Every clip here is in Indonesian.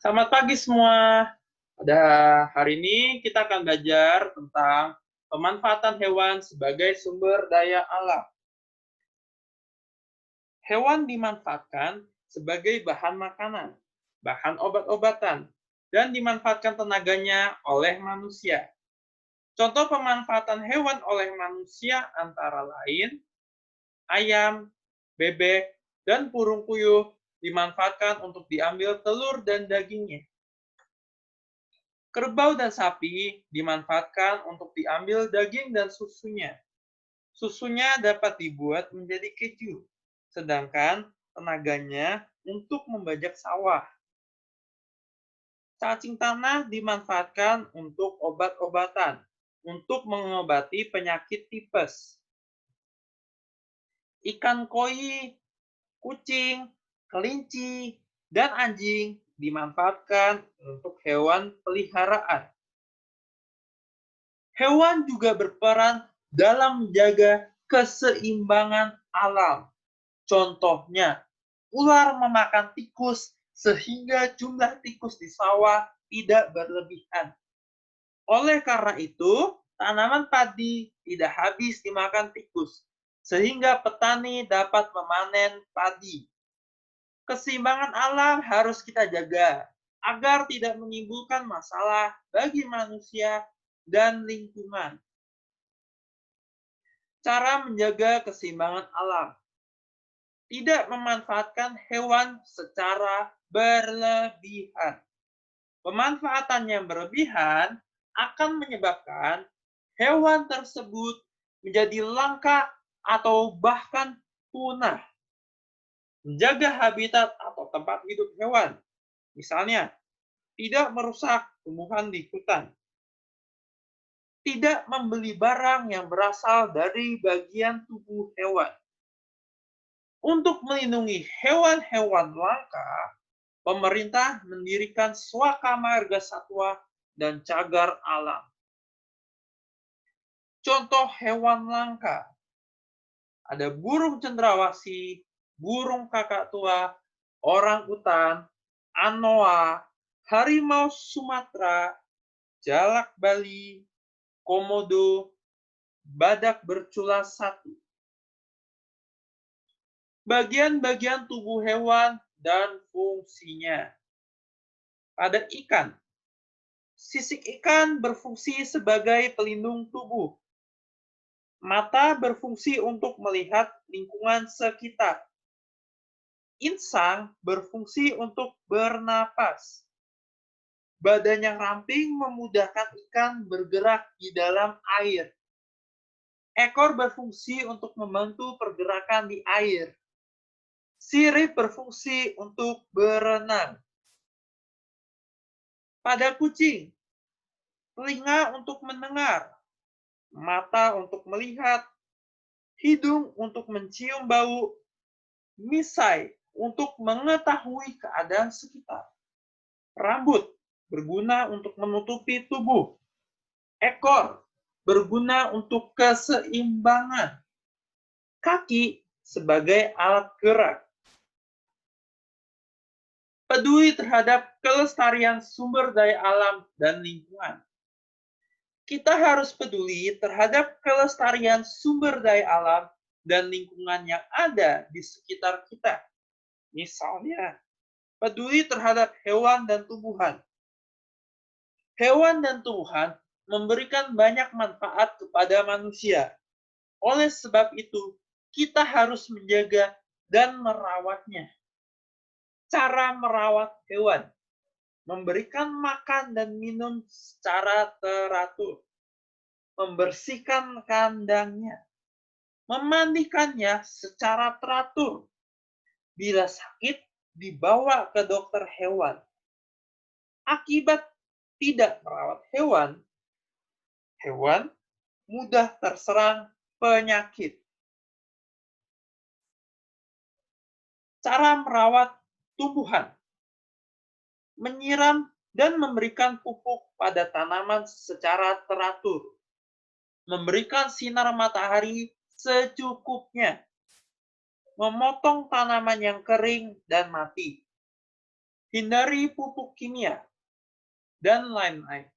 Selamat pagi semua. Pada hari ini kita akan belajar tentang pemanfaatan hewan sebagai sumber daya alam. Hewan dimanfaatkan sebagai bahan makanan, bahan obat-obatan, dan dimanfaatkan tenaganya oleh manusia. Contoh pemanfaatan hewan oleh manusia antara lain ayam, bebek, dan burung puyuh dimanfaatkan untuk diambil telur dan dagingnya. Kerbau dan sapi dimanfaatkan untuk diambil daging dan susunya. Susunya dapat dibuat menjadi keju, sedangkan tenaganya untuk membajak sawah. Cacing tanah dimanfaatkan untuk obat-obatan, untuk mengobati penyakit tipes. Ikan koi, kucing, kelinci, dan anjing dimanfaatkan untuk hewan peliharaan. Hewan juga berperan dalam menjaga keseimbangan alam. Contohnya, ular memakan tikus sehingga jumlah tikus di sawah tidak berlebihan. Oleh karena itu, tanaman padi tidak habis dimakan tikus, sehingga petani dapat memanen padi. Keseimbangan alam harus kita jaga agar tidak menimbulkan masalah bagi manusia dan lingkungan. Cara menjaga keseimbangan alam. Tidak memanfaatkan hewan secara berlebihan. Pemanfaatan yang berlebihan akan menyebabkan hewan tersebut menjadi langka atau bahkan punah. Menjaga habitat atau tempat hidup hewan. Misalnya, tidak merusak tumbuhan di hutan. Tidak membeli barang yang berasal dari bagian tubuh hewan. Untuk melindungi hewan-hewan langka, pemerintah mendirikan Swaka Marga Satwa dan cagar alam. Contoh hewan langka, ada burung cendrawasih, burung kakak tua, orang utan, anoa, harimau Sumatera, jalak Bali, komodo, badak bercula satu. Bagian-bagian tubuh hewan dan fungsinya. Pada ikan, sisik ikan berfungsi sebagai pelindung tubuh. Mata berfungsi untuk melihat lingkungan sekitar. Insang berfungsi untuk bernapas. Badan yang ramping memudahkan ikan bergerak di dalam air. Ekor berfungsi untuk membantu pergerakan di air. Sirip berfungsi untuk berenang. Pada kucing, telinga untuk mendengar, mata untuk melihat, hidung untuk mencium bau, misai untuk mengetahui keadaan sekitar. Rambut berguna untuk menutupi tubuh. Ekor berguna untuk keseimbangan. Kaki sebagai alat gerak. Peduli terhadap kelestarian sumber daya alam dan lingkungan. Kita harus peduli terhadap kelestarian sumber daya alam dan lingkungan yang ada di sekitar kita. Misalnya, peduli terhadap hewan dan tumbuhan. Hewan dan tumbuhan memberikan banyak manfaat kepada manusia. Oleh sebab itu, kita harus menjaga dan merawatnya. Cara merawat hewan. Memberikan makan dan minum secara teratur. Membersihkan kandangnya. Memandikannya secara teratur. Bila sakit, dibawa ke dokter hewan. Akibat tidak merawat hewan, hewan mudah terserang penyakit. Cara merawat tumbuhan. Menyiram dan memberikan pupuk pada tanaman secara teratur. Memberikan sinar matahari secukupnya. Memotong tanaman yang kering dan mati. Hindari pupuk kimia, dan lain-lain.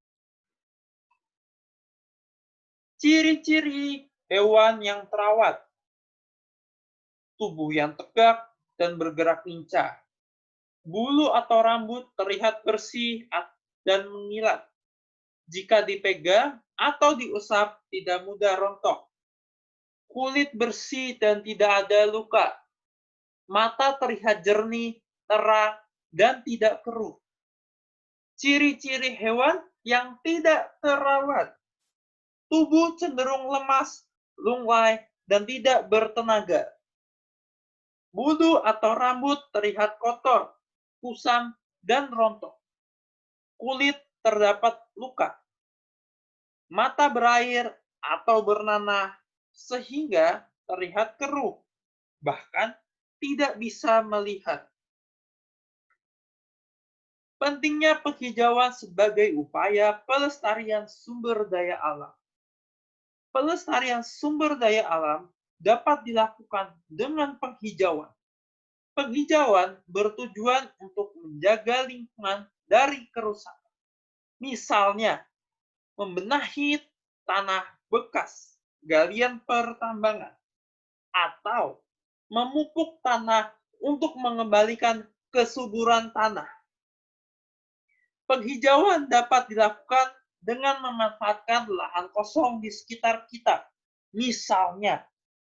Ciri-ciri hewan yang terawat. Tubuh yang tegak dan bergerak lincah. Bulu atau rambut terlihat bersih dan mengilat. Jika dipegang atau diusap, tidak mudah rontok. Kulit bersih dan tidak ada luka. Mata terlihat jernih, terang, dan tidak keruh. Ciri-ciri hewan yang tidak terawat. Tubuh cenderung lemas, lunglai, dan tidak bertenaga. Bulu atau rambut terlihat kotor, kusam, dan rontok. Kulit terdapat luka. Mata berair atau bernanah sehingga terlihat keruh, bahkan tidak bisa melihat. Pentingnya penghijauan sebagai upaya pelestarian sumber daya alam. Pelestarian sumber daya alam dapat dilakukan dengan penghijauan. Penghijauan bertujuan untuk menjaga lingkungan dari kerusakan. Misalnya, membenahi tanah bekas galian pertambangan atau memupuk tanah untuk mengembalikan kesuburan tanah. Penghijauan dapat dilakukan dengan memanfaatkan lahan kosong di sekitar kita. Misalnya,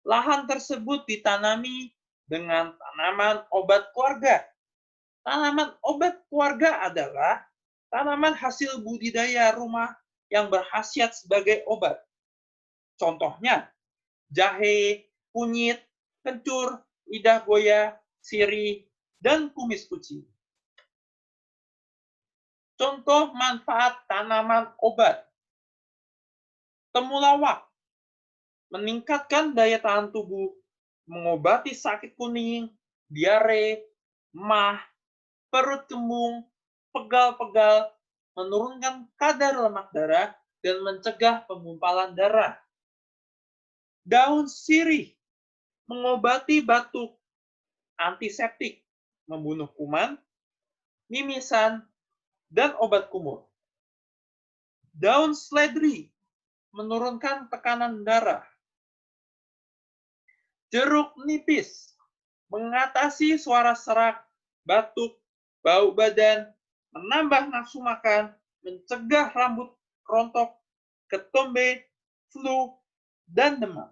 lahan tersebut ditanami dengan tanaman obat keluarga. Tanaman obat keluarga adalah tanaman hasil budidaya rumah yang berkhasiat sebagai obat. Contohnya, jahe, kunyit, kencur, lidah buaya, sirih, dan kumis kucing. Contoh manfaat tanaman obat. Temulawak meningkatkan daya tahan tubuh, mengobati sakit kuning, diare, emah, perut kembung, pegal-pegal, menurunkan kadar lemak darah, dan mencegah penggumpalan darah. Daun sirih mengobati batuk, antiseptik, membunuh kuman, mimisan, dan obat kumur. Daun seledri menurunkan tekanan darah. Jeruk nipis mengatasi suara serak, batuk, bau badan, menambah nafsu makan, mencegah rambut rontok, ketombe, flu, dan demam.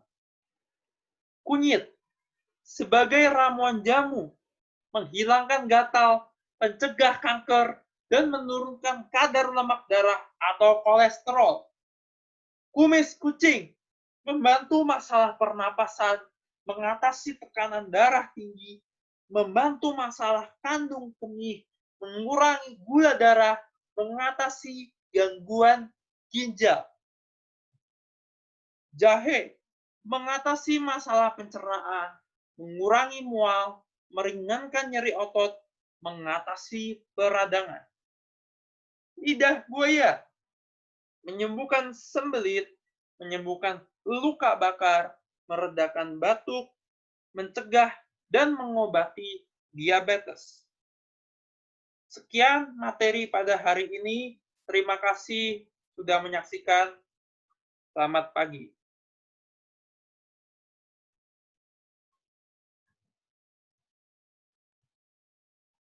Kunyit sebagai ramuan jamu menghilangkan gatal, mencegah kanker, dan menurunkan kadar lemak darah atau kolesterol. Kumis kucing membantu masalah pernapasan, mengatasi tekanan darah tinggi, membantu masalah kandung kemih, mengurangi gula darah, mengatasi gangguan ginjal. Jahe mengatasi masalah pencernaan, mengurangi mual, meringankan nyeri otot, mengatasi peradangan. Lidah buaya menyembuhkan sembelit, menyembuhkan luka bakar, meredakan batuk, mencegah dan mengobati diabetes. Sekian materi pada hari ini. Terima kasih sudah menyaksikan. Selamat pagi.